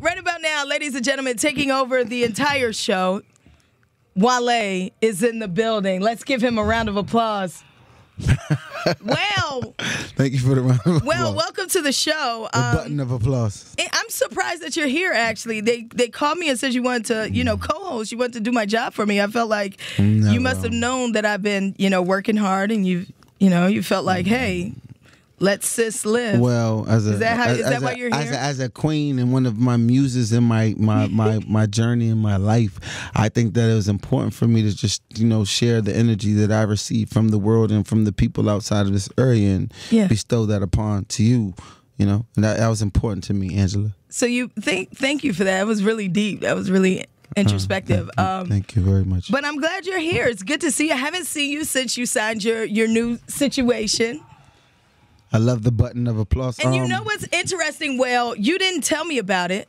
right about now, ladies and gentlemen, taking over the entire show, Wale is in the building. Let's give him a round of applause. Well, thank you for the round of applause. Well, welcome to the show. A button of applause. I'm surprised that you're here. Actually, they called me and said you wanted to, co-host. You wanted to do my job for me. I felt like you must have known that I've been, working hard, and you felt like, hey, let sis live. Well, is that why you're here? As a queen and one of my muses in my journey in my life, I think that it was important for me to just share the energy that I received from the world and from the people outside of this area and bestow that upon to you. And that was important to me, Angela. So thank you for that. It was really deep. That was really introspective. Thank you very much. But I'm glad you're here. It's good to see you. I haven't seen you since you signed your new situation. I love the button of applause. And you know what's interesting? Well, you didn't tell me about it.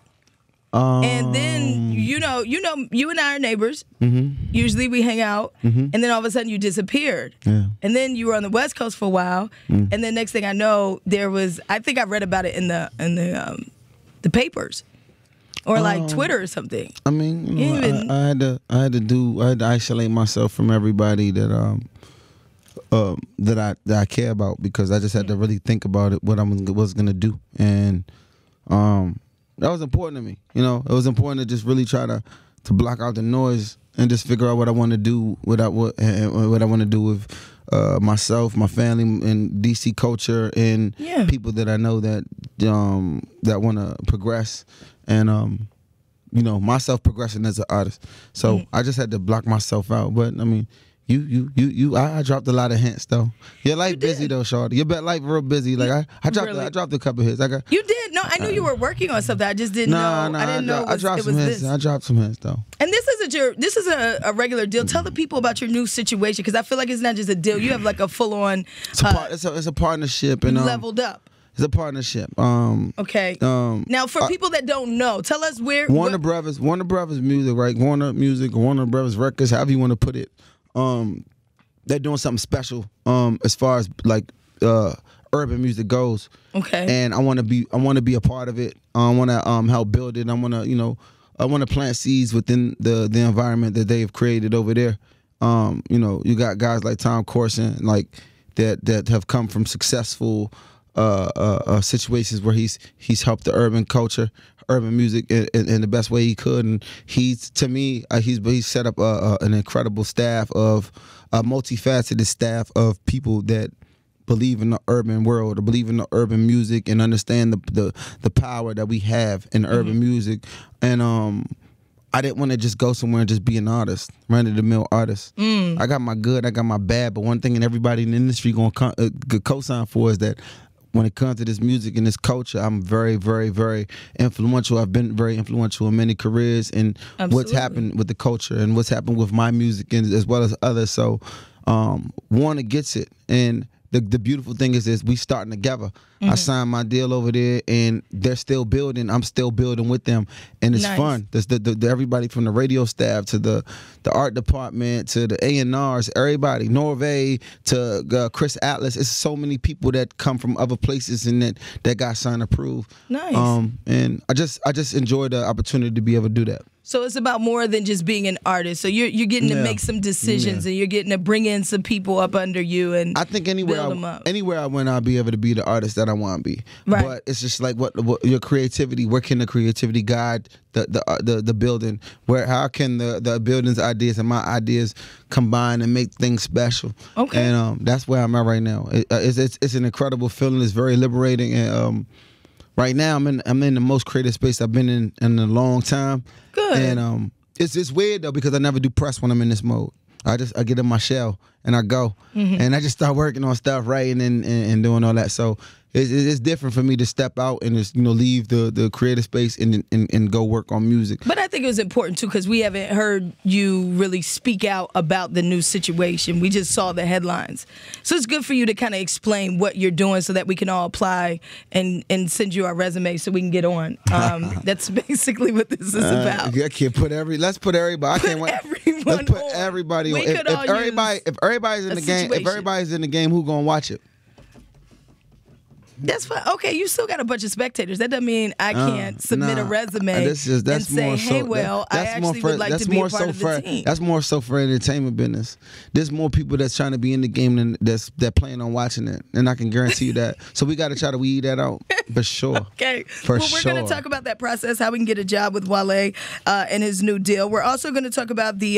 And then, you and I are neighbors. Mm-hmm. Usually we hang out. Mm-hmm. And then all of a sudden you disappeared. Yeah. And then you were on the West Coast for a while. Mm. And then next thing I know, I think I read about it in the papers. Or like Twitter or something. I mean, I had to isolate myself from everybody that I care about, because I just had to really think about it, what I was gonna do, and that was important to me. It was important to just really try to block out the noise and just figure out what I want to do, what I want to do with myself, my family, and DC culture, and people that I know that want to progress, and myself progressing as an artist. So I just had to block myself out. But I mean, I dropped a lot of hints though. Your life busy though, shawty. Your life real busy. Like I dropped a couple hits. You did? No, I knew you were working on something. I just didn't know. I didn't know I dropped some hints. I dropped some hints though. And this is a regular deal. Tell the people about your new situation, because I feel like it's not just a deal. You have like a full on. It's a partnership, and leveled up. It's a partnership. Okay. Now, for people that don't know, tell us where Warner Brothers Music, right? Warner Music, Warner Brothers Records, however you want to put it. They're doing something special as far as like urban music goes. Okay. And I want to be a part of it. I want to help build it. I want to plant seeds within the environment that they have created over there. You got guys like Tom Corson, like that have come from successful situations where he's helped the urban culture, urban music in the best way he could, and he's set up an incredible staff of a multifaceted staff of people that believe in the urban world, or believe in the urban music, and understand the power that we have in urban music. And I didn't want to just go somewhere and just be an artist, run-of-the-mill artist. I got my good, I got my bad, but one thing and everybody in the industry going to co-sign for is that when it comes to this music and this culture, I'm very, very, very influential. I've been very influential in many careers, and what's happened with the culture and what's happened with my music, and as well as others. So Warner gets it. And the beautiful thing is this, we starting together. I signed my deal over there, and they're still building. I'm still building with them, and it's fun. There's everybody from the radio staff to the art department to the A&Rs, everybody, Norvay to Chris Atlas. It's so many people that come from other places and that got signed approved. Nice. And I just enjoy the opportunity to be able to do that. So it's about more than just being an artist. So you're getting to make some decisions, and you're getting to bring in some people up under you, and I think anywhere I went, I'll be able to be the artist that I want to be. Right. But it's just like what your creativity. Where can the creativity guide the building? How can the building's ideas and my ideas combine and make things special? Okay. And that's where I'm at right now. It's an incredible feeling. It's very liberating, and right now I'm in the most creative space I've been in a long time. Good. And it's weird though, because I never do press when I'm in this mode. I get in my shell and I go, and I just start working on stuff, writing and doing all that. So it's different for me to step out and just leave the creative space and go work on music. But I think it was important too, because we haven't heard you really speak out about the new situation. We just saw the headlines, so it's good for you to kind of explain what you're doing so that we can all apply and send you our resume so we can get on. That's basically what this is about. I can't put let's put everybody. I can't wait. Let's put everybody on. If everybody's in the game, who's gonna watch it? That's fine. Okay, you still got a bunch of spectators. That doesn't mean I can't submit a resume and say, hey, well, I actually would like to be a part of the team. That's more so for entertainment business. There's more people that's trying to be in the game than that plan on watching it, and I can guarantee you that. So we got to try to weed that out for sure. Okay. For well, we're going to talk about that process, how we can get a job with Wale and his new deal. We're also going to talk about the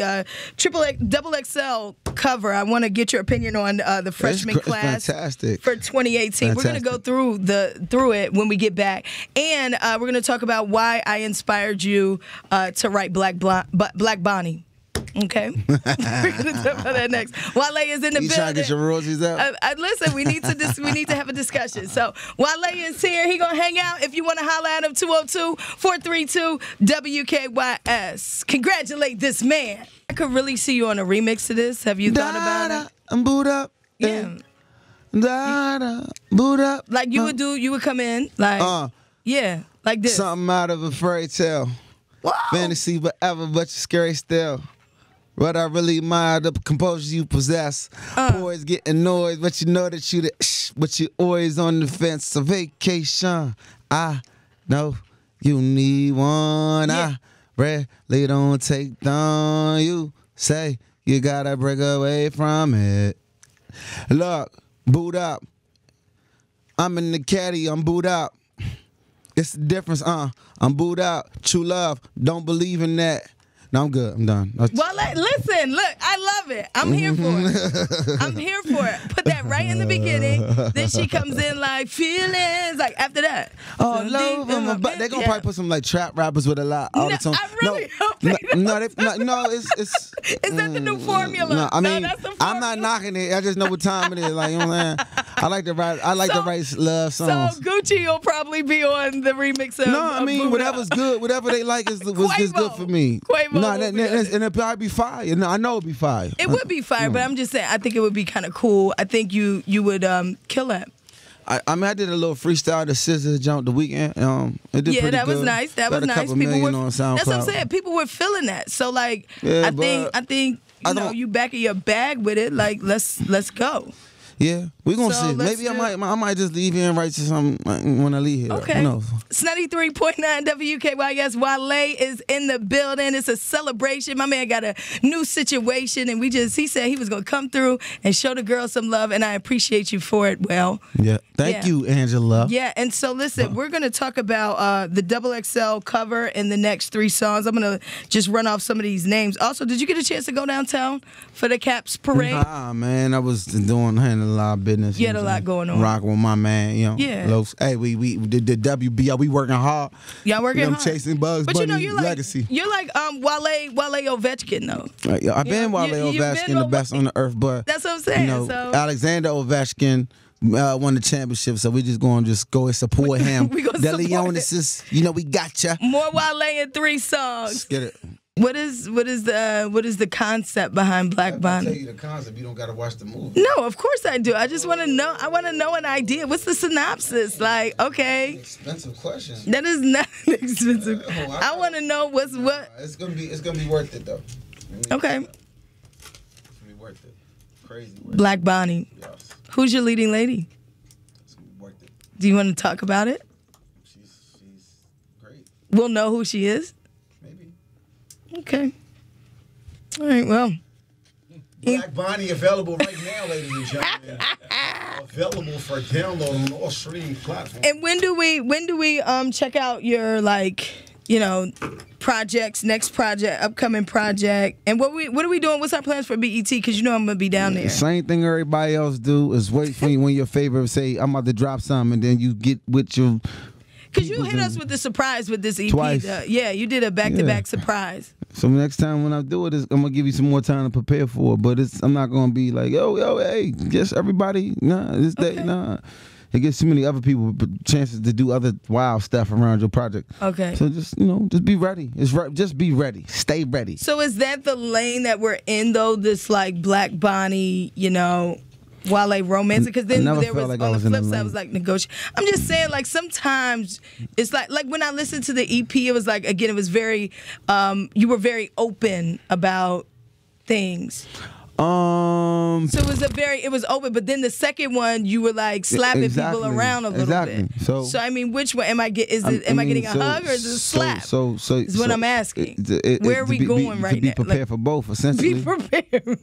XXL cover. I want to get your opinion on the freshman class for 2018. We're going to go through it when we get back, and we're going to talk about why I inspired you to write Black Bonnie. Okay, we're gonna talk about that next. Wale is in the building. You trying to get your royalties out? Listen, we need to have a discussion. So Wale is here. He gonna hang out. If you want to holler at him, 202-432-WKYS. Congratulate this man. I could really see you on a remix to this. Have you thought about it? I'm boot up. Yeah. Boot up. Like you would come in like yeah, like this. Something out of a fairy tale. Wow. Fantasy forever, but you're scary still. What I really admire, the composure you possess. Boys get annoyed, but you know that you but you always on the fence. A vacation, I know you need one. Yeah. I really don't take down. You say you gotta break away from it. Look, boot up. I'm in the caddy, I'm boot up. It's the difference, I'm booed out. True love, don't believe in that. No, I'm good. I'm done. Well, listen, look, I love it. I'm here for it. I'm here for it. Put that right in the beginning. Then she comes in like feelings, like after that. Oh, love them. But they're gonna probably put some like trap rappers with a lot all the time. I really hope they it's. Is that the new formula? No, I mean, that's the formula. I'm not knocking it. I just know what time it is. Like, you know what I'm saying? I like to write love songs. So Gucci will probably be on the remix of. No, I mean whatever's good, whatever they like was just good for me. Quavo. No, and it'd probably be fire. No, I know it'd be fire. It would be fire, but I'm just saying, I think it would be kind of cool. I think you would kill that. I mean, I did a little freestyle, the Scissors jump the weekend. It did pretty that good. Was nice. That was nice. People were on SoundCloud. That's what I'm saying. People were feeling that. So like, yeah, I think you back in your bag with it. Like, let's go. Yeah, we're gonna see. Maybe I might just leave here and write you something when I leave here. Okay. Who knows? It's 93.9 WKYS. Wale is in the building. It's a celebration. My man got a new situation, and he said he was gonna come through and show the girls some love, and I appreciate you for it. Well, yeah, thank you, Angela. Yeah, and so listen, we're gonna talk about the XXL cover in the next 3 songs. I'm gonna just run off some of these names. Also, did you get a chance to go downtown for the Caps parade? Nah, man, I was handling a lot of business. You had a lot going on. Rocking with my man, you know. Yeah. Hey, we the WBL, we working hard. Y'all working hard. I'm chasing Bugs Bunny legacy. You're like Wale Ovechkin though. I've been Wale Ovechkin, the best on the earth, but that's what I'm saying. Alexander Ovechkin won the championship, so we just going to go and support him. We gonna support Leonis, we got ya. More Wale in 3 songs. Let's get it. What is the concept behind Black Bonnie? I'll tell you the concept. You don't got to watch the movie. No, of course I do. I just want to know. I want to know an idea. What's the synopsis? Like, okay. Expensive question. That is not expensive. I want to know what's what. It's gonna be worth it though. Okay. It's gonna be worth it. Crazy. Black Bonnie. Yes. Who's your leading lady? It's gonna be worth it. Do you want to talk about it? She's great. We'll know who she is. Okay. All right, well. Black Bonnie available right now, ladies and gentlemen. Available for download on all streaming platforms. And when do we check out your projects, next project, upcoming project, and what are we doing? What's our plans for BET? Because I'm gonna be down there. Same thing everybody else do is wait for you when your favorite say I'm about to drop something, and then you get with your. Because you hit us with the surprise with this EP. Twice. Yeah, you did a back-to-back surprise. So next time when I do it, I'm going to give you some more time to prepare for it. But I'm not going to be like, yo, hey, guess everybody. Nah, this day, nah. It gives too many other people chances to do other wild stuff around your project. Okay. So just be ready. Just be ready. Stay ready. So is that the lane that we're in, though, this like Black Bonnie, Wale romance, because then there was on the flip side, I was like negotiate. I'm just saying, like sometimes it's like when I listened to the EP, it was like again, it was very you were very open about things. So it was open, but then the second one you were like slapping people around a little bit. So I mean, which one am I getting a hug or is it a slap? Is what I'm asking. Where are we going right now? Be prepared for both, essentially. Be prepared.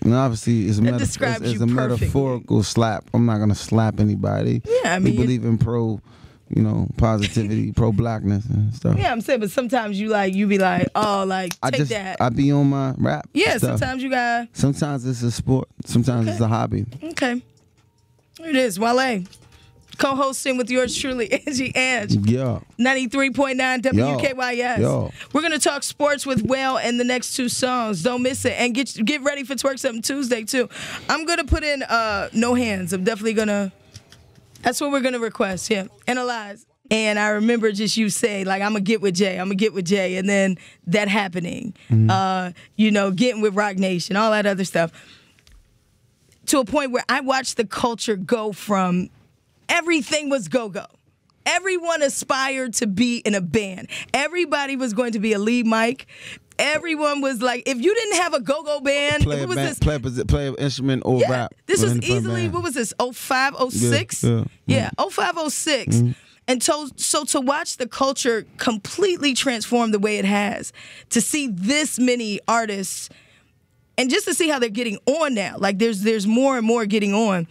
And obviously, it's a metaphorical slap. I'm not gonna slap anybody. Yeah, I mean, we believe in positivity, pro-blackness and stuff. Yeah, I'm saying, but sometimes you be like, oh, like, take that. I be on my rap. Yeah, stuff. sometimes you got. Sometimes it's a sport. Sometimes it's a hobby. Okay. Here it is, Wale. Co-hosting with yours truly, Angie Ange. Yeah. 93.9 WKYS. Yo. We're going to talk sports with Wale in the next 2 songs. Don't miss it. And get ready for Twerk Something Tuesday, too. I'm going to put in no hands. I'm definitely going to. That's what we're going to request, yeah. Analyze. And I remember just you say, like, I'm going to get with Jay. And then that happening. Getting with Rock Nation, all that other stuff. To a point where I watched the culture go from everything was go-go. Everyone aspired to be in a band. Everybody was going to be a lead mic. Everyone was like, if you didn't have a go-go band, play an instrument or rap. This was easily, what was this, 05, 06? Yeah, 05, 06. Mm-hmm. And so to watch the culture completely transform the way it has, to see this many artists, and just to see how they're getting on now, like there's more and more getting on.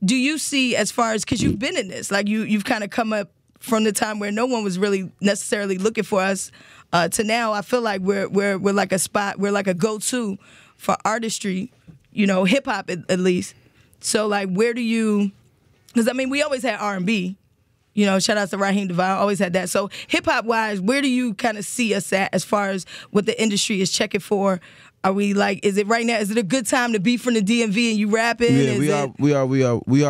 Do you see, as far as, because you've been in this, like you've kind of come up from the time where no one was really necessarily looking for us to now, I feel like we're like a spot, we're like a go-to for artistry, hip hop at least. So like, where do you? Because I mean, we always had R&B, shout out to Raheem Devine, always had that. So hip hop wise, where do you kind of see us at as far as what the industry is checking for? Are we like? Is it right now? Is it a good time to be from the DMV and you rapping? Yeah, we are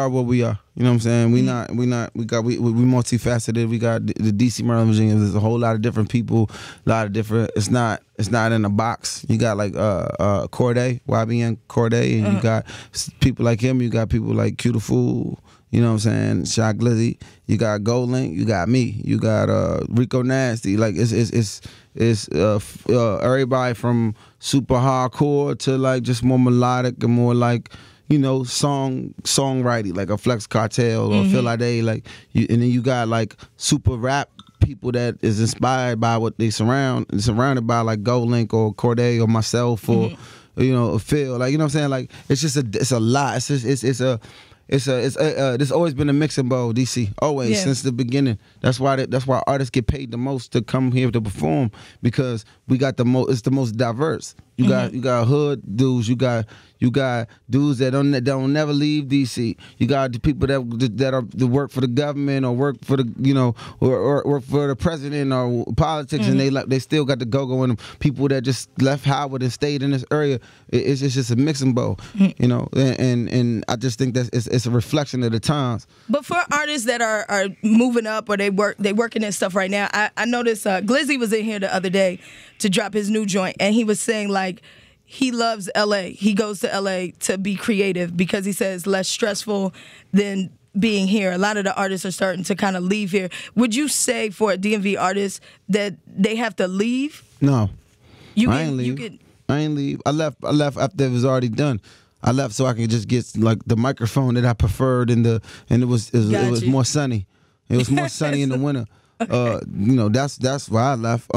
what we are. You know what I'm saying? We multifaceted. We got the DC, Maryland, Virginia. There's a whole lot of different people, a lot of different. It's not in a box. You got like Corday, YBN Corday, and you got people like him. You got people like Q the Fool. You know what I'm saying? Shot Glizzy. You got Gold Link. You got me. You got Rico Nasty. Like it's everybody from super hardcore to like just more melodic and more like songwriting, like a Flex Cartel or Phil Ade, like and then you got like super rap people that is inspired by what they surrounded by, like Gold Link or Corday or myself or Phil, like, you know what I'm saying? Like it's a lot. There's always been a mixing bowl, DC, always, since the beginning. That's why artists get paid the most to come here to perform, because we got it's the most diverse. You got hood dudes, you got dudes that don't never leave DC. You got the people that work for the government or work for the or work for the president or politics, and they still got the go-go in them. People that just left Howard and stayed in this area. It's just a mixing bowl, and I just think that it's a reflection of the times. But for artists that are moving up or they working and stuff right now, I noticed Glizzy was in here the other day to drop his new joint, and he was saying like he loves LA. He goes to LA to be creative because he says less stressful than being here. A lot of the artists are starting to kind of leave here. Would you say for a DMV artist that they have to leave? No, I ain't leave. I left after it was already done. I left so I could just get like the microphone that I preferred, and it was more sunny. It was more sunny in the winter. That's why I left.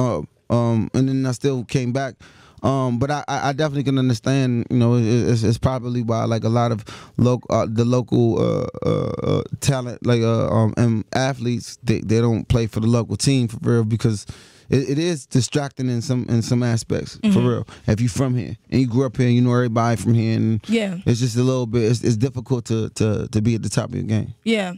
And then I still came back. But I definitely can understand. It's probably why like a lot of the local talent, like and athletes, they don't play for the local team for real, because it is distracting in some aspects, for real. If you from here and you grew up here, you know everybody from here, and it's just a little bit. It's difficult to be at the top of your game. Yeah,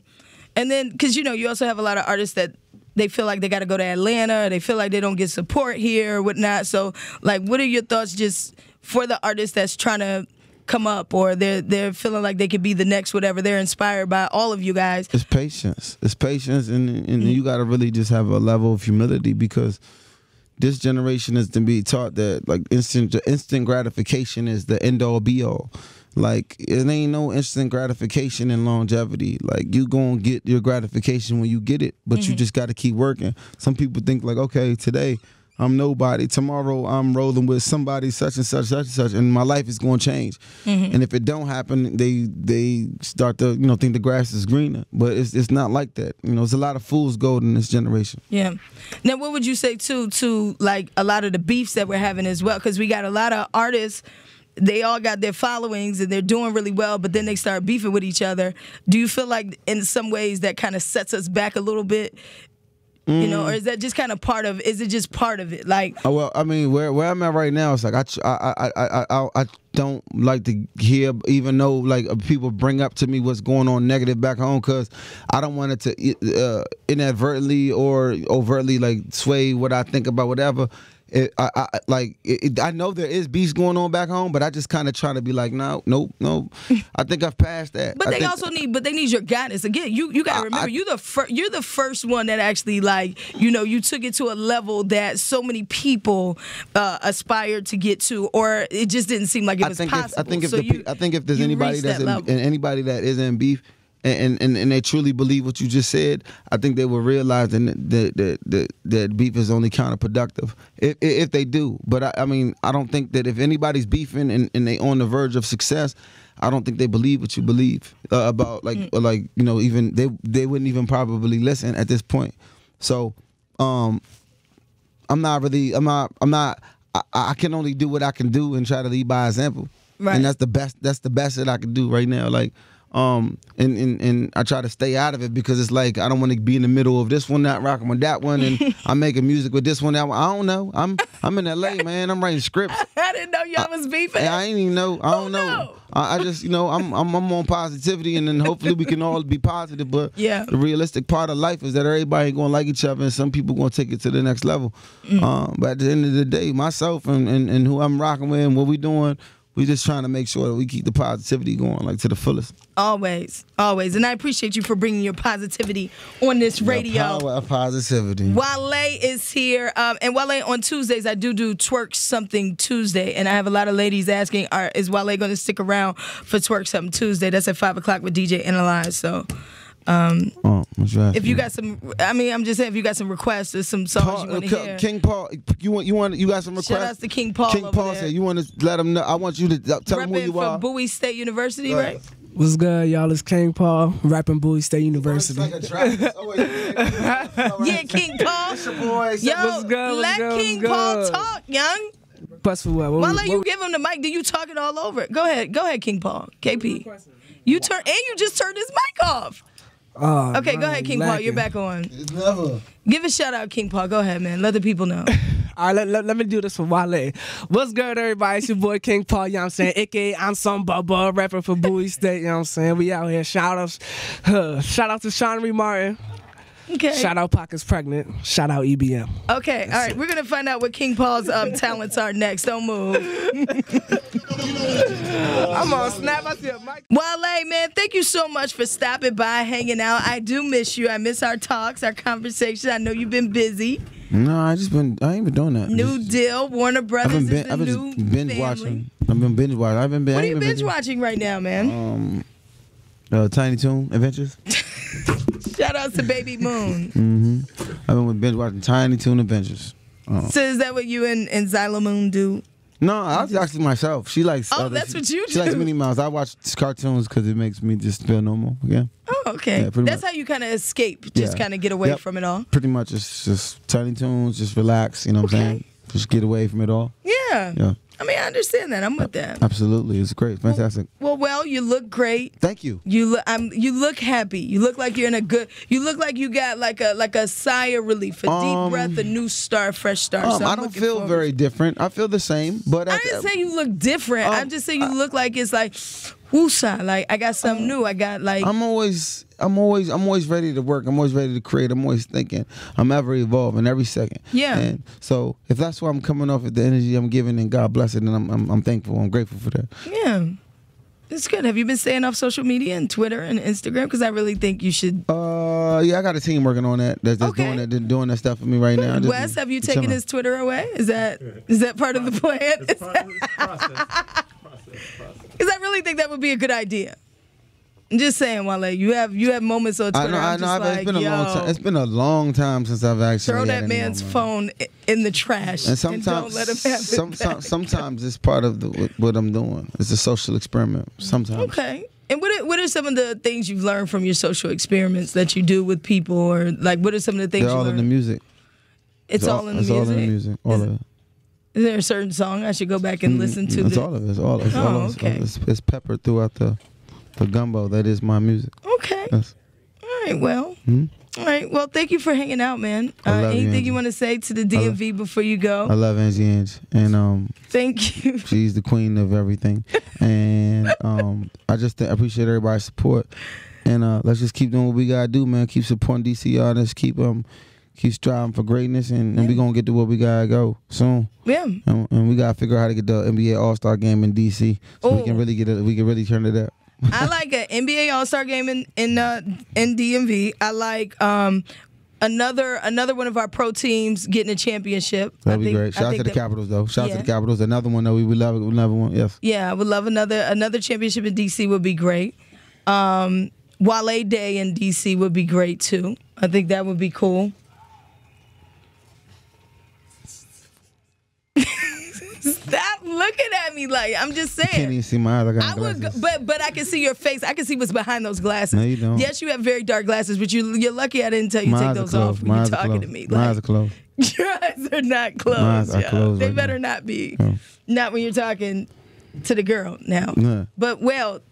and then because you also have a lot of artists that they feel like they got to go to Atlanta, or they feel like they don't get support here or whatnot. So, like, what are your thoughts just for the artists that's trying to come up, or they're feeling like they could be the next whatever? They're inspired by all of you guys. It's patience, and you got to really just have a level of humility, because this generation is to be taught that like instant gratification is the end all be all. Like, it ain't no instant gratification in longevity. Like, you gonna get your gratification when you get it, but you just got to keep working. Some people think like, okay, today I'm nobody. Tomorrow I'm rolling with somebody such and such, such and such, and my life is going to change. And if it don't happen, they start to think the grass is greener. But it's not like that. There's a lot of fool's gold in this generation. Yeah. Now, what would you say to like a lot of the beefs that we're having as well? Because we got a lot of artists. They all got their followings and they're doing really well, but then they start beefing with each other. Do you feel like in some ways that kind of sets us back a little bit? Or is that just kind of part of? Is it just part of it? Like, well, I mean, where I'm at right now, it's like I don't like to hear, even though like people bring up to me what's going on negative back home, because I don't want it to inadvertently or overtly like sway what I think about whatever. I know there is beefs going on back home, but I just kind of try to be like, no. I think I've passed that. But they need your guidance. Again, you got to remember, you're the first one that actually you took it to a level that so many people aspired to get to, or it just didn't seem like it was possible. I think if there's anybody anybody that is in beef, and they truly believe what you just said, I think they will realize that beef is only counterproductive if they do. But I mean, I don't think that if anybody's beefing and they on the verge of success, I don't think they believe what you believe about even they wouldn't even probably listen at this point. So I can only do what I can do and try to lead by example. Right. And that's the best that I can do right now. Like, and I try to stay out of it because it's like I don't want to be in the middle of this one not rocking with that one, and I'm making music with this one, that one. I don't know. I'm in LA, man. I'm writing scripts. I didn't know y'all was beefing. I ain't even know. I don't know. I just I'm on positivity, and then hopefully we can all be positive. But the realistic part of life is that everybody ain't gonna like each other, and some people gonna take it to the next level. But at the end of the day, myself and who I'm rocking with and what we doing, we just trying to make sure that we keep the positivity going, like, to the fullest. Always. And I appreciate you for bringing your positivity on this radio. The power of positivity. Wale is here. And Wale, on Tuesdays, I do Twerk Something Tuesday. And I have a lot of ladies asking, is Wale going to stick around for Twerk Something Tuesday? That's at 5 o'clock with DJ Analyze. So... if you got some, I'm just saying, if you got some requests or some songs you want to hear. King Paul, you got some requests? Shout out to King Paul. King Paul said you want to let him know. I want you to tell him who you are. Bowie State University, right? What's good, y'all? It's King Paul, rapping Bowie State University. Yeah, King Paul. Yo, let King Paul talk, young. Plus for what? Why let you give him the mic? Do you talk it all over? Go ahead, King Paul. KP. You just turned his mic off. Okay, go ahead, King Paul. You're back on. Give a shout out, King Paul. Go ahead, man. Let the people know. All right, let me do this for Wale. What's good, everybody? It's your boy King Paul, you know what I'm saying? AKA I'm some Bubba, rapper for Bowie State, you know what I'm saying? We out here. Shout out to Sean Ree Martin. Okay. Shout out Pockets Pregnant. Shout out EBM. Okay, all right. We're going to find out what King Paul's talents are next. Don't move. I'm on snap. I see a mic. Wale, man, thank you so much for stopping by, hanging out. I do miss you. I miss our talks, our conversations. I know you've been busy. No, I ain't been doing that. New deal. Warner Brothers is the new binge watching. I've been binge watching. What are you binge watching right now, man? Tiny Toon Adventures. Shout out to Baby Moon. I've been binge watching Tiny Toon Adventures. So is that what you and Zyla Moon do? No, I was actually myself. She likes. That's what you do. She likes Minnie Mouse. I watch cartoons because it makes me just feel normal. Yeah. Oh, okay. Yeah, that's how you kind of escape, just kind of get away from it all. Pretty much, it's just Tiny Toons, just relax. You know what I'm saying? Just get away from it all. Yeah. Yeah. I mean, I understand that. I'm with that. Absolutely, it's great, fantastic. Well, you look great. Thank you. You look happy. You look like you're in a good. You look like you got like a sigh of relief, a deep breath, a new start, fresh start. So I don't feel very different. I feel the same, but I didn't say you look different. I'm just saying you look like it's like, woosah. Like I got something new. I got like. I'm always ready to work. I'm always ready to create. I'm always thinking. I'm ever evolving every second. Yeah. And so if that's where I'm coming off with the energy I'm giving, and God bless it, and I'm thankful. I'm grateful for that. Yeah. It's good. Have you been staying off social media and Twitter and Instagram? Because I really think you should. Yeah, I got a team working on that. That's doing that stuff for me right now. Wes, have you taken his Twitter away? Is that part of the plan? It's process. Because I really think that would be a good idea. I'm just saying, Wale, you have moments on Twitter. I know. Like, it's been a long time. It's been a long time since I've actually throw that man's phone in the trash and don't let him have it. Sometimes it's part of what I'm doing. It's a social experiment. Sometimes. Okay. And what are some of the things you've learned from your social experiments that you do with people, or like what are some of the things? They're all in the music. It's all in the music. All in the music. All of it. Is there a certain song I should go back and listen to? It's all of it. It's all of it. It's peppered throughout the gumbo that is my music. Okay. Yes. All right. Well. All right. Well, thank you for hanging out, man. Anything you want to say to the DMV before you go? I love Angie Ange, and thank you. She's the queen of everything, and I just appreciate everybody's support. And let's just keep doing what we gotta do, man. Keep supporting DC artists. Keep striving for greatness, and we're gonna get to where we gotta go soon. Yeah. And we gotta figure out how to get the NBA All-Star game in DC, so we can really get it. We can really turn it up. I like an NBA All-Star game in DMV. I like another one of our pro teams getting a championship. That'd be great. Shout out to the Capitals, though. Shout out to the Capitals. Another one, though. We would love it. We love one. Yes. Yeah, I would love another championship in DC would be great. Wale Day in DC would be great too. I think that would be cool. Stop looking at me like I'm just saying. You can't even see my eyes. I got glasses. But I can see your face. I can see what's behind those glasses. No, you don't. Yes, you have very dark glasses, but you're lucky I didn't tell you to take those off when you're talking to me. My eyes are closed. Your eyes are not closed. My eyes are closed. They better not be. No. Not when you're talking to the girl now. No. But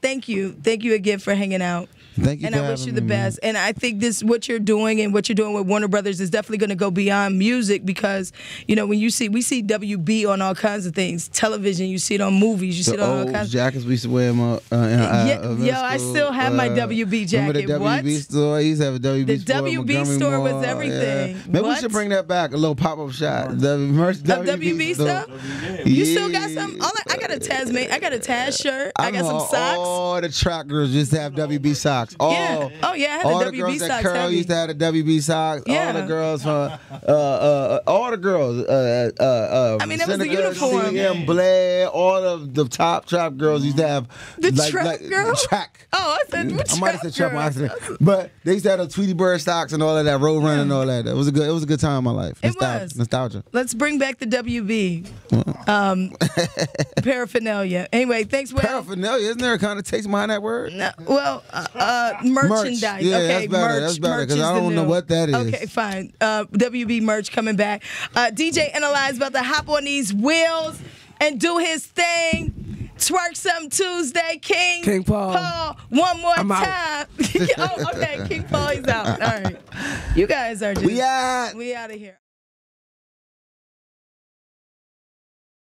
thank you again for hanging out. Thank you. And I wish you the best. And I think what you're doing with Warner Brothers is definitely going to go beyond music, because when we see WB on all kinds of things, television, you see it on movies, you see it on all kinds. Jackets we used to wear them. I still have my WB jacket. Remember the WB store? He used to have a WB store. The WB store was everything. Yeah. Maybe we should bring that back. A little pop-up shop. The merch WB stuff. You still got some? I got a Taz shirt. I got some socks. All the track girls used to have WB socks. I had all the the WB girls socks. that Curl used to have the WB socks. Yeah. All the girls all the girls. I mean, that was the uniform. CM Blair, all of the top trap girls used to have the track girl. Track. Oh, I said I might have said trap by accident, but they used to have the Tweety Bird socks and all of that, road running and all that. It was a good time in my life. Nostalgia. Let's bring back the WB paraphernalia. Anyway, thanks. Paraphernalia, isn't there a connotation behind that word? No, well, merchandise. Merch. Yeah, okay, that's better because I don't know what that is. Okay, fine. WB merch coming back. DJ Analyze about to hop on these wheels and do his thing. Twerk Something Tuesday, King Paul. One more time. Oh, okay, King Paul, he's out. All right. You guys are just... We out of here.